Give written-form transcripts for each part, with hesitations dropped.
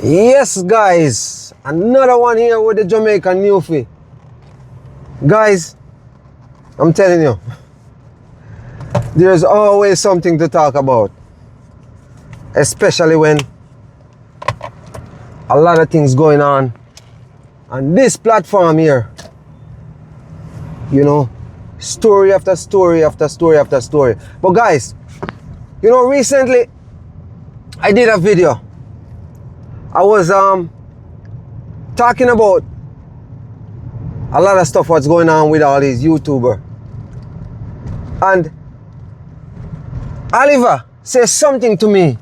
Yes, guys, another one here with the Jamaican Newfie. Guys, I'm telling you, there's always something to talk about, especially when a lot of things going on this platform here. You know, story after story after story after story. But guys, you know, recently I did a video. I was talking about a lot of stuff what's going on with all these YouTubers. And Oliver says something to me,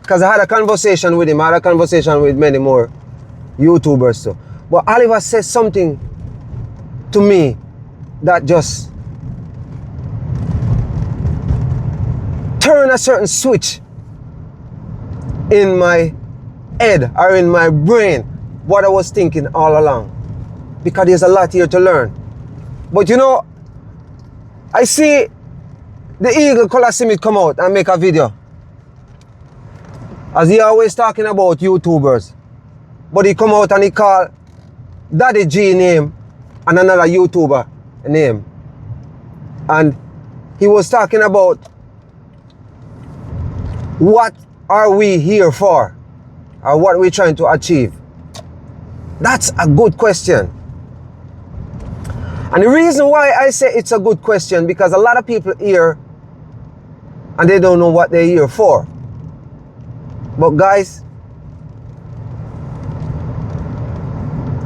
because I had a conversation with him. I had a conversation with many more YouTubers too. But Oliver says something to me that just turned a certain switch in my head or in my brain, what I was thinking all along, because there's a lot here to learn. But you know, I see the Eagle Colaz come out and make a video, as he always talking about YouTubers, but he come out and he call Daddy G name and another YouTuber name, and he was talking about what are we here for, or what we're trying to achieve. That's a good question. And the reason why I say it's a good question, because a lot of people here and they don't know what they're here for. But guys,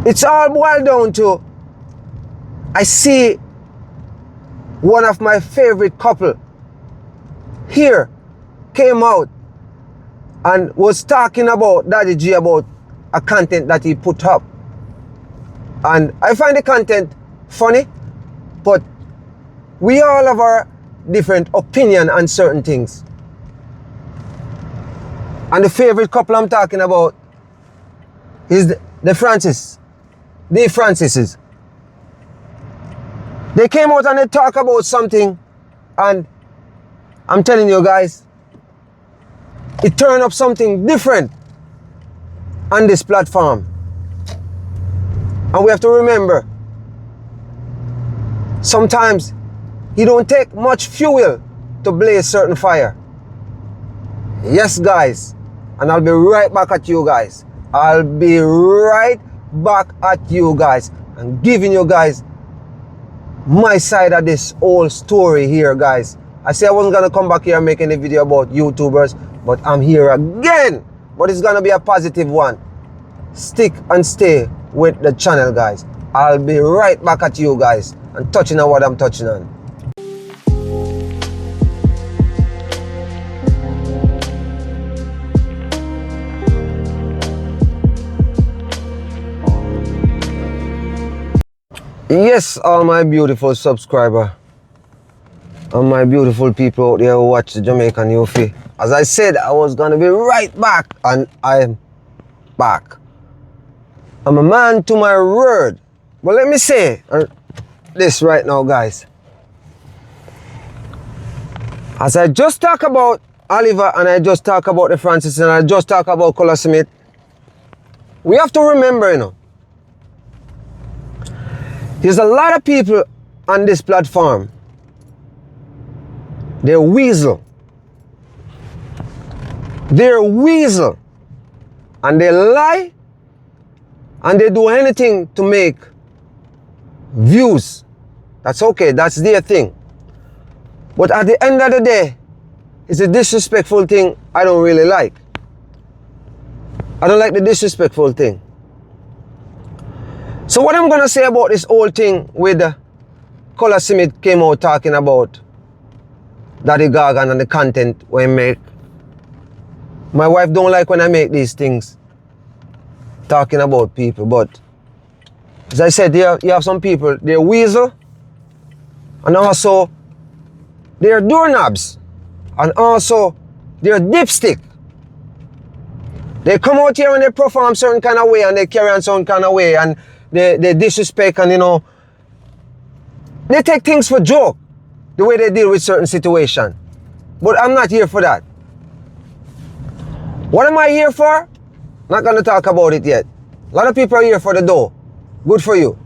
it's all boiled down to, I see one of my favorite couple here came out and was talking about Daddy G, about a content that he put up. And I find the content funny, but we all have our different opinion on certain things. And the favorite couple I'm talking about is the Francises. They came out and they talk about something, and I'm telling you guys, it turned up something different on this platform. And we have to remember, sometimes it don't take much fuel to blaze certain fire. Yes, guys. And I'll be right back at you guys. I'll be right back at you guys and giving you guys my side of this whole story here, guys. I said I wasn't gonna come back here and make any video about YouTubers, but I'm here again. But it's gonna be a positive one. Stick and stay with the channel, guys. I'll be right back at you guys and touching on what I'm touching on. Yes, all my beautiful subscribers and my beautiful people out there who watch the Jamaican Newfie. As I said, I was gonna be right back, and I'm back. I'm a man to my word. But let me say this right now, guys. As I just talk about Oliver, and I just talk about the Francis, and I just talk about Colaz, we have to remember, you know, there's a lot of people on this platform. They're weasel. They're weasel. And they lie, and they do anything to make views. That's okay, that's their thing. But at the end of the day, it's a disrespectful thing I don't really like. I don't like the disrespectful thing. So what I'm gonna say about this whole thing with Colaz came out talking about Daddy Gargan and the content we make. My wife don't like when I make these things talking about people, but as I said, you have some people, they're weasel, and also they're doorknobs, and also they're dipstick. They come out here and they perform certain kind of way, and they carry on certain kind of way, and they disrespect, and you know, they take things for joke, the way they deal with certain situation. But I'm not here for that. What am I here for? Not gonna talk about it yet. A lot of people are here for the dough. Good for you.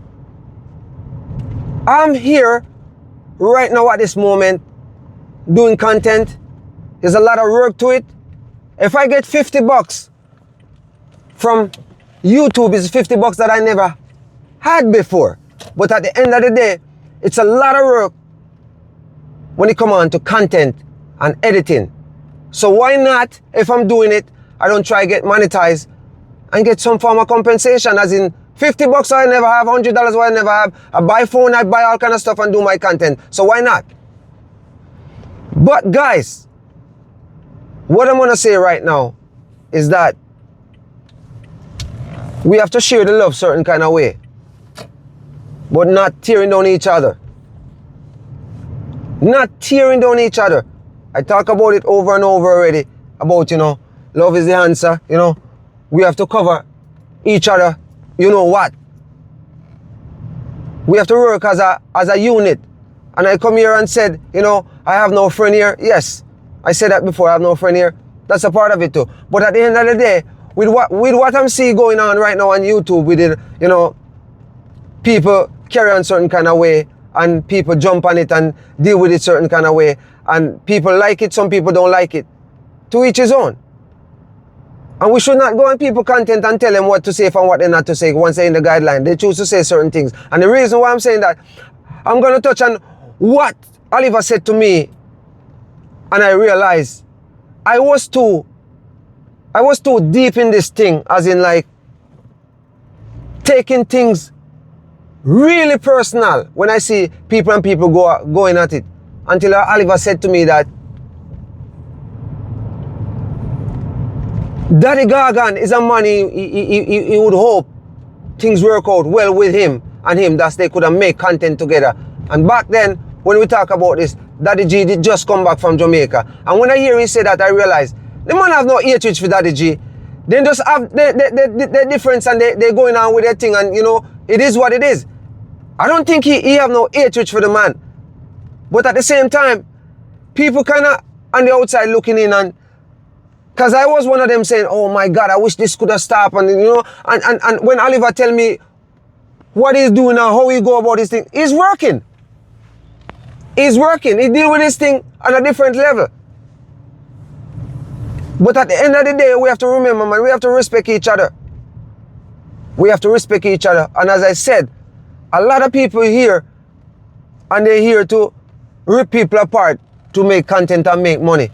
I'm here right now at this moment doing content. There's a lot of work to it. If I get 50 bucks from YouTube, it's 50 bucks that I never had before. But at the end of the day, it's a lot of work when it comes on to content and editing. So why not, if I'm doing it, I don't try to get monetized and get some form of compensation, as in 50 bucks I never have, $100 I never have. I buy phone, I buy all kind of stuff and do my content. So why not? But guys, what I'm gonna say right now is that we have to share the love certain kind of way, but not tearing down each other. Not tearing down each other. I talk about it over and over already, about, love is the answer, We have to cover each other, you know what? We have to work as a unit. And I come here and said, I have no friend here. Yes, I said that before, I have no friend here. That's a part of it too. But at the end of the day, with what I'm seeing going on right now on YouTube, with it, people carry on certain kind of way, and people jump on it and deal with it certain kind of way, and people like it, some people don't like it. To each his own. And we should not go on people content and tell them what to say and what they're not to say once they're in the guideline. They choose to say certain things. And the reason why I'm saying that, I'm going to touch on what Oliver said to me, and I realized I was too deep in this thing, as in like taking things really personal when I see people and people going at it. Until Oliver said to me that Daddy Gargan is a man he would hope things work out well with him and him, that they could have made content together. And back then, when we talk about this, Daddy G did just come back from Jamaica. And when I hear he say that, I realize the man have no hatred for Daddy G. They just have the difference, and they going on with their thing, and it is what it is. I don't think he have no hatred for the man. But at the same time, people kind of on the outside looking in, and because I was one of them saying, oh my God, I wish this could have stopped. And and when Oliver tell me what he's doing now, how he go about this thing, he's working. He's working. He deal with this thing on a different level. But at the end of the day, we have to remember, man, we have to respect each other. We have to respect each other. And as I said, a lot of people here, and they're here to rip people apart to make content and make money.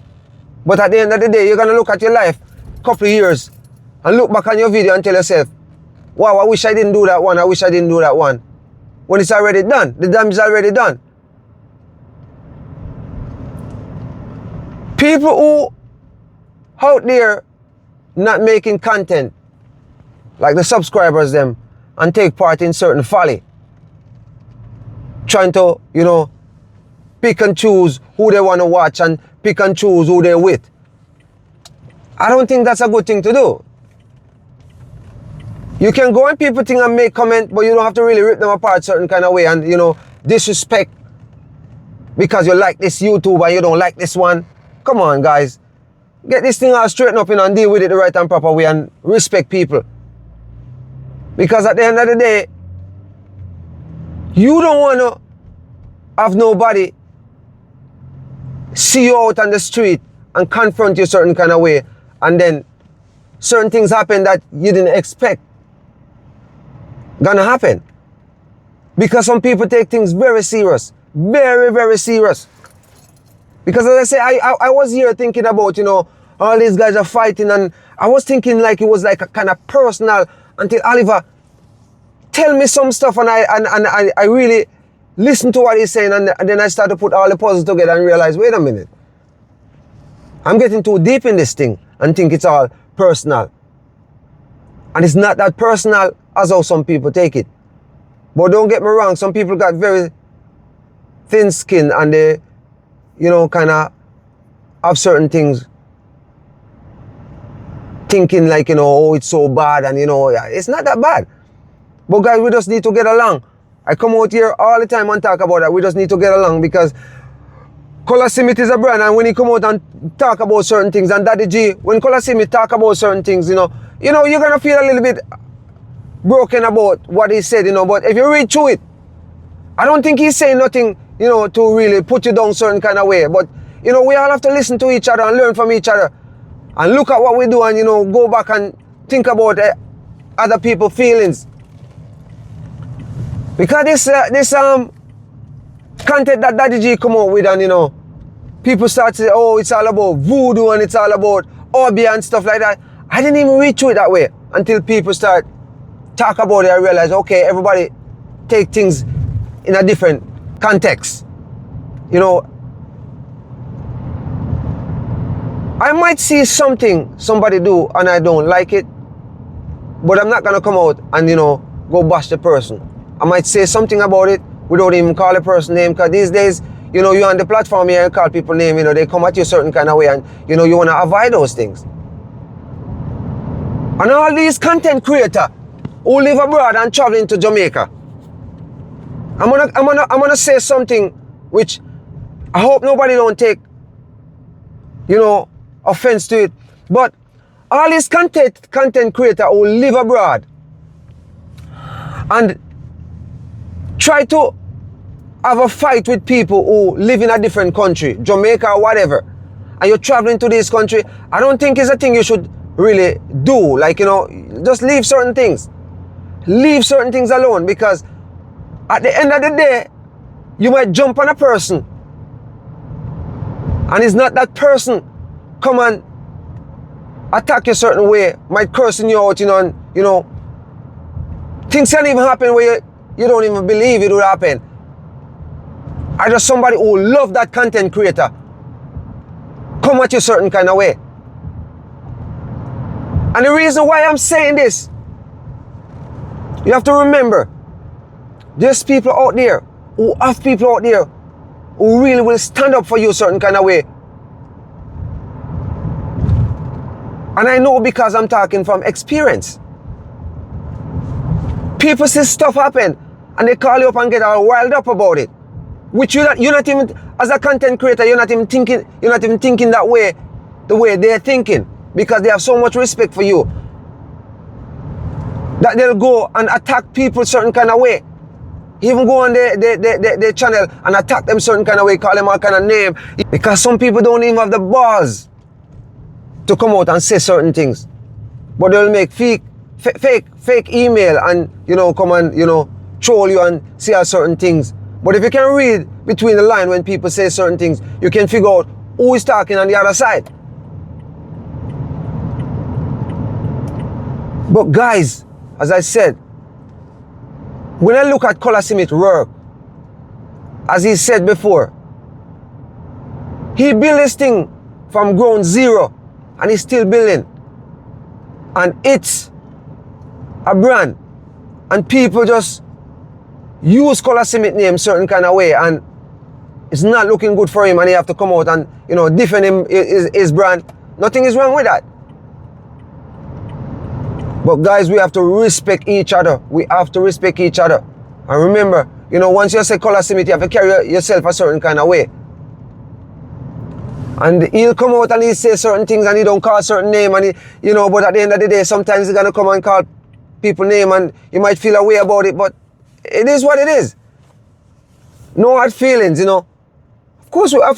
But at the end of the day, you're going to look at your life a couple of years and look back on your video and tell yourself, wow, I wish I didn't do that one. I wish I didn't do that one. When it's already done. The damage is already done. People who out there not making content, like the subscribers them, and take part in certain folly, trying to, pick and choose who they want to watch and pick and choose who they're with. I don't think that's a good thing to do. You can go on people thing and make comment, but you don't have to really rip them apart certain kind of way and, disrespect because you like this YouTube and you don't like this one. Come on, guys. Get this thing all straightened up and deal with it the right and proper way and respect people. Because at the end of the day, you don't want to have nobody see you out on the street and confront you certain kind of way, and then certain things happen that you didn't expect gonna happen. Because some people take things very serious. Very, very serious. Because as I say, I was here thinking about, all these guys are fighting, and I was thinking like it was like a kind of personal, until Oliver tell me some stuff, and I really listen to what he's saying, and then I start to put all the puzzles together and realize, wait a minute, I'm getting too deep in this thing and think it's all personal. And it's not that personal as how some people take it. But don't get me wrong, some people got very thin skin, and they, kind of have certain things thinking like, oh, it's so bad, and it's not that bad. But guys, we just need to get along. I come out here all the time and talk about that. We just need to get along, because Colaz is a brand, and when he come out and talk about certain things, and Daddy G, when Colaz talk about certain things, you know, you're gonna feel a little bit broken about what he said, you know, but if you read through it, I don't think he's saying nothing, you know, to really put you down certain kind of way. But, you know, we all have to listen to each other and learn from each other and look at what we do and, you know, go back and think about other people's feelings. Because this content that Daddy G come out with, and, you know, people start to say, oh, it's all about voodoo and it's all about Obi and stuff like that. I didn't even read through it that way until people start talk about it. I realize, okay, everybody take things in a different context. You know, I might see something somebody do and I don't like it, but I'm not gonna come out and, you know, go bash the person. I might say something about it without even call a person name, because these days, you know, you're on the platform here and call people name, you know, they come at you a certain kind of way, and, you know, you want to avoid those things. And all these content creators who live abroad and traveling to Jamaica, I'm gonna say something which I hope nobody don't take, you know, offense to it. But all these content creators who live abroad and try to have a fight with people who live in a different country, Jamaica or whatever, and you're traveling to this country, I don't think it's a thing you should really do. Like, you know, just leave certain things. Leave certain things alone, because at the end of the day, you might jump on a person and it's not that person come and attack you a certain way, might cursing you out, you know, and, you know, things can even happen where you don't even believe it will happen. I just somebody who love that content creator come at you a certain kind of way. And the reason why I'm saying this, you have to remember, there's people out there who have people out there who really will stand up for you a certain kind of way. And I know because I'm talking from experience. People see stuff happen and they call you up and get all wild up about it. Which you're not even, as a content creator, you're not even thinking that way, the way they're thinking, because they have so much respect for you that they'll go and attack people certain kind of way. Even go on their channel and attack them certain kind of way, call them all kind of name, because some people don't even have the balls to come out and say certain things, but they'll make fake email and, you know, come and, you know, troll you and say certain things. But if you can read between the line when people say certain things, you can figure out who is talking on the other side. But guys, as I said, when I look at Colaz work, as he said before, he built this thing from ground zero and he's still building. And it's a brand. And people just use Colaz name certain kind of way, and it's not looking good for him, and he have to come out and, you know, defend him, his brand. Nothing is wrong with that. But guys, we have to respect each other. We have to respect each other. And remember, you know, once you say Colaz, you have to carry yourself a certain kind of way. And he'll come out and he'll say certain things and he don't call certain name, and he, you know, but at the end of the day, sometimes he's gonna come and call people name and you might feel a way about it, but it is what it is. No hard feelings, you know. Of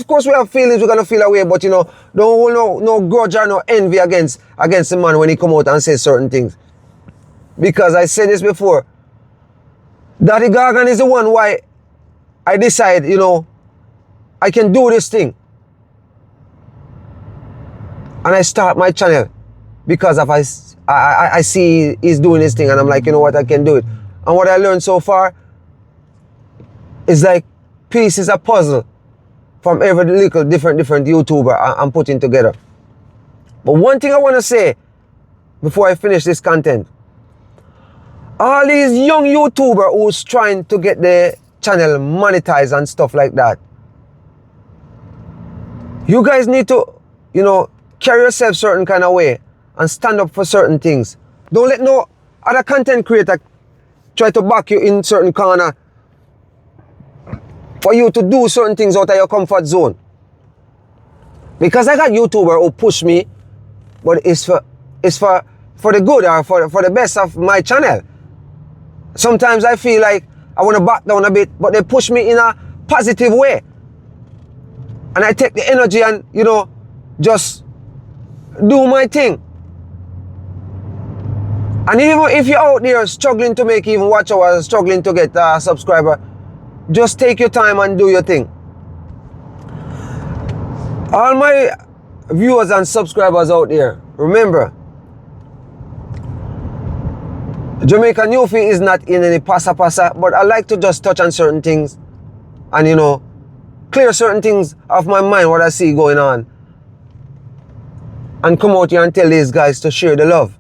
course we have feelings, we're gonna feel a way, but, you know, don't hold no grudge or no envy against the man when he come out and say certain things. Because I said this before, Daddy Gargan is the one why I decide, you know, I can do this thing. And I start my channel because of I see he's doing this thing, and I'm like, you know what, I can do it. And what I learned so far is like pieces of puzzle from every little different YouTuber I'm putting together. But one thing I want to say before I finish this content, all these young YouTubers who's trying to get their channel monetized and stuff like that, you guys need to, you know, carry yourself certain kind of way and stand up for certain things. Don't let no other content creator try to back you in certain corner for you to do certain things out of your comfort zone. Because I got YouTubers who push me, but it's for for the good or for the best of my channel. Sometimes I feel like I want to back down a bit, but they push me in a positive way. And I take the energy and, you know, just do my thing. And even if you're out there struggling to make even watch hours, struggling to get a subscriber, just take your time and do your thing. All my viewers and subscribers out there, remember, Jamaican Newfie is not in any pasa, but I like to just touch on certain things and, you know, clear certain things off my mind, what I see going on, and come out here and tell these guys to share the love.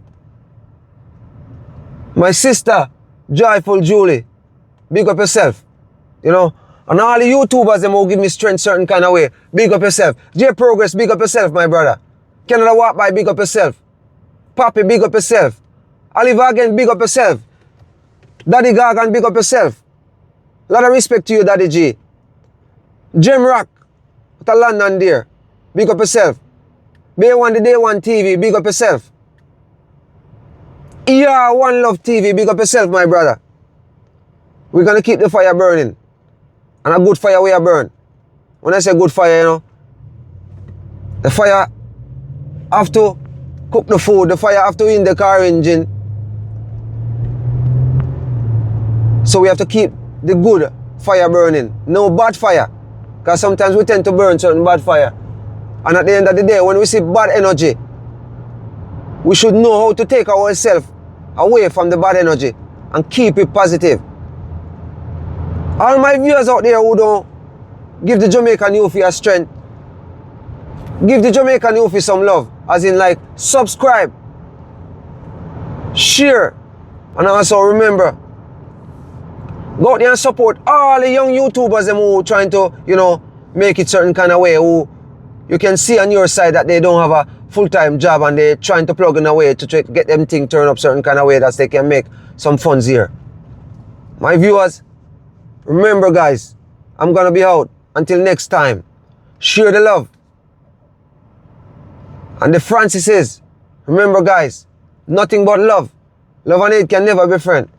My sister, Joyful Julie, big up yourself, you know, and all the YouTubers, them will give me strength certain kind of way. Big up yourself. J Progress, big up yourself, my brother. Canada Walk By, big up yourself. Papi, big up yourself. Oliver again, big up yourself. Daddy Gargan, big up yourself. Lot of respect to you, Daddy G. Gem Rock, to London there, big up yourself. Bay1 the Day One TV, big up yourself. One Love TV, big up yourself, my brother. We're gonna keep the fire burning. And a good fire will burn. When I say good fire, you know, the fire have to cook the food, the fire have to in the car engine. So we have to keep the good fire burning, no bad fire. Because sometimes we tend to burn certain bad fire. And at the end of the day, when we see bad energy, we should know how to take ourselves away from the bad energy and keep it positive. All my viewers out there who don't give the Jamaican Newfie a strength, give the Jamaican Newfie some love. As in, like, subscribe, share, and also remember, go out there and support all the young YouTubers them who trying to, you know, make it certain kind of way, who you can see on your side that they don't have a full-time job and they're trying to plug in a way to try to get them thing turn up certain kind of way that they can make some funds here. My viewers, remember guys, I'm gonna be out. Until next time, share the love. And the Francis is, remember guys, nothing but love. Love and hate can never be friends.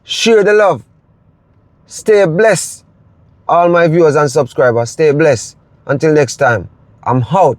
Share the love. Stay blessed. All my viewers and subscribers, stay blessed. Until next time, I'm out.